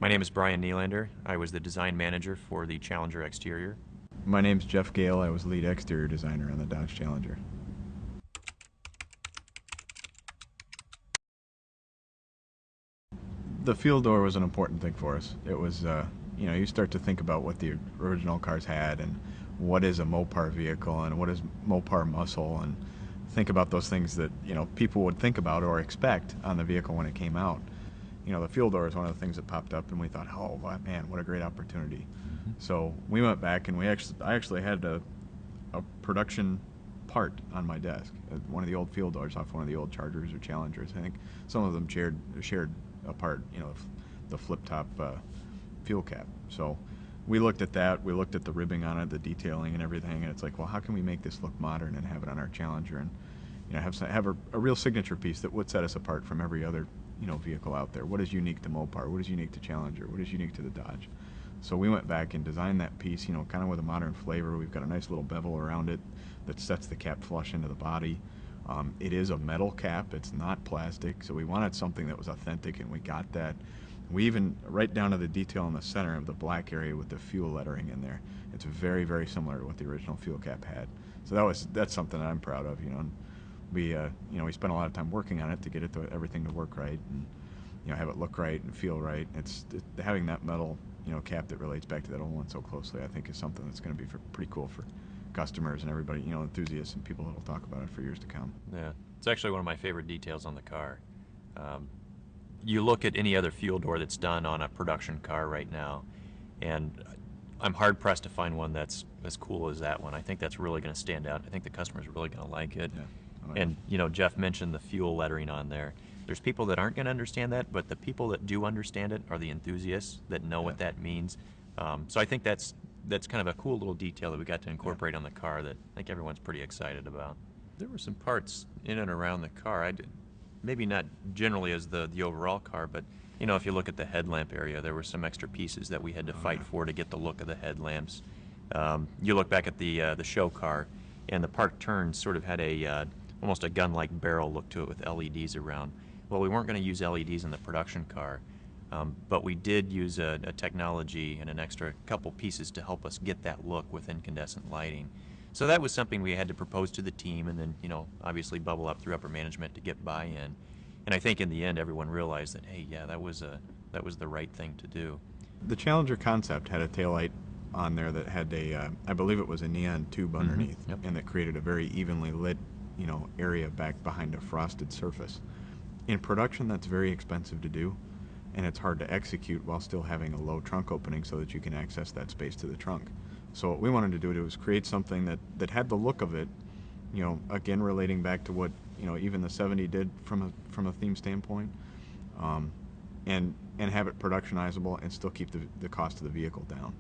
My name is Brian Nielander. I was the design manager for the Challenger exterior. My name's Jeff Gale. I was lead exterior designer on the Dodge Challenger. The fuel door was an important thing for us. It was, you start to think about what the original cars had and what is a Mopar vehicle and what is Mopar muscle, and think about those things that, people would think about or expect on the vehicle when it came out. The fuel door is one of the things that popped up, and we thought, oh man, what a great opportunity. So we went back and I actually had a production part on my desk, one of the old fuel doors off one of the old Chargers or Challengers. I think some of them shared a part, the flip top fuel cap. So we looked at that, we looked at the ribbing on it, the detailing and everything, and it's like, well, how can we make this look modern and have it on our Challenger, and have a real signature piece that would set us apart from every other vehicle out there. What is unique to Mopar? What is unique to Challenger? What is unique to the Dodge? So we went back and designed that piece, kind of with a modern flavor. We've got a nice little bevel around it that sets the cap flush into the body. It is a metal cap, it's not plastic, so we wanted something that was authentic, and we got that. We even, right down to the detail in the center of the black area with the fuel lettering in there, it's very, very similar to what the original fuel cap had. So that's something that I'm proud of, and we spent a lot of time working on it to get everything to work right, and have it look right and feel right. Having that metal cap that relates back to that old one so closely, I think, is something that's going to be pretty cool for customers and everybody, enthusiasts and people that will talk about it for years to come. Yeah, it's actually one of my favorite details on the car. You look at any other fuel door that's done on a production car right now, and I'm hard pressed to find one that's as cool as that one. I think that's really going to stand out. I think the customer's really going to like it. Yeah. And Jeff mentioned the fuel lettering on there. There's people that aren't going to understand that, but the people that do understand it are the enthusiasts that know what that means. So I think that's kind of a cool little detail that we got to incorporate on the car that I think everyone's pretty excited about. There were some parts in and around the car. Maybe not generally as the overall car, but if you look at the headlamp area, there were some extra pieces that we had to fight for to get the look of the headlamps. You look back at the show car, and the parked turns sort of had almost a gun-like barrel look to it with LEDs around. Well, we weren't going to use LEDs in the production car, but we did use a technology and an extra couple pieces to help us get that look with incandescent lighting. So that was something we had to propose to the team, and then obviously bubble up through upper management to get buy-in. And I think in the end, everyone realized that, hey, yeah, that was the right thing to do. The Challenger concept had a taillight on there that had I believe it was a neon tube underneath, and that created a very evenly lit area back behind a frosted surface. In production, that's very expensive to do, and it's hard to execute while still having a low trunk opening so that you can access that space to the trunk. So what we wanted to do was create something that had the look of it, again relating back to what even the 70 did from a theme standpoint, and have it productionizable and still keep the cost of the vehicle down.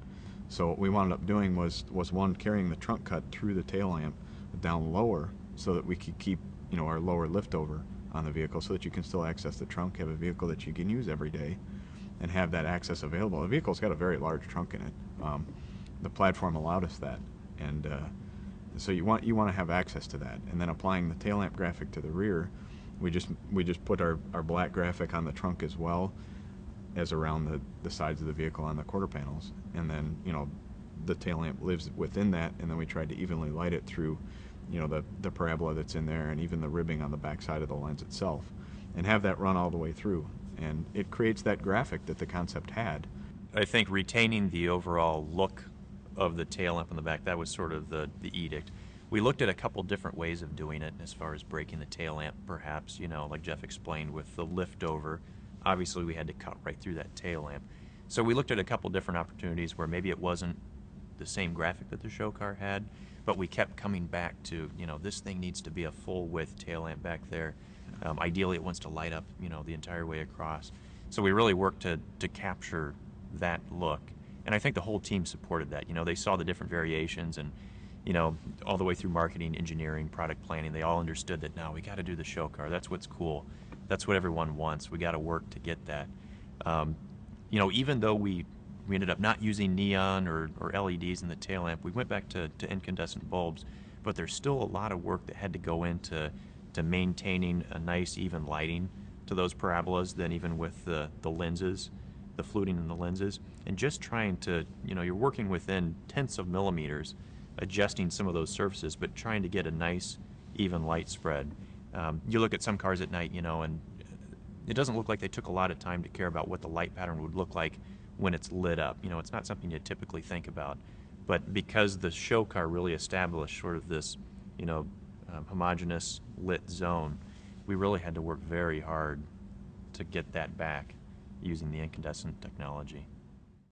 So what we wound up doing was one, carrying the trunk cut through the tail lamp down lower so that we could keep our lower liftover on the vehicle, so that you can still access the trunk, have a vehicle that you can use every day, and have that access available. The vehicle's got a very large trunk in it. The platform allowed us that, and so you want to have access to that. And then applying the tail lamp graphic to the rear, we just put our black graphic on the trunk as well as around the sides of the vehicle on the quarter panels, and then the tail lamp lives within that, and then we tried to evenly light it through the parabola that's in there, and even the ribbing on the back side of the lens itself, and have that run all the way through. And it creates that graphic that the concept had. I think retaining the overall look of the tail lamp on the back, that was sort of the edict. We looked at a couple different ways of doing it as far as breaking the tail lamp, perhaps, like Jeff explained with the liftover. Obviously, we had to cut right through that tail lamp. So we looked at a couple different opportunities where maybe it wasn't the same graphic that the show car had, but we kept coming back to, this thing needs to be a full width tail lamp back there. Ideally, it wants to light up, the entire way across. So we really worked to capture that look. And I think the whole team supported that. They saw the different variations, and, all the way through marketing, engineering, product planning, they all understood that now we got to do the show car. That's what's cool. That's what everyone wants. We got to work to get that. Even though we ended up not using neon or LEDs in the tail lamp, we went back to incandescent bulbs, but there's still a lot of work that had to go into maintaining a nice even lighting to those parabolas, then even with the lenses. the fluting and the lenses, and just trying to, you're working within tenths of millimeters, adjusting some of those surfaces, but trying to get a nice, even light spread. You look at some cars at night, and it doesn't look like they took a lot of time to care about what the light pattern would look like when it's lit up. It's not something you typically think about. But because the show car really established sort of this, homogeneous lit zone, we really had to work very hard to get that back using the incandescent technology.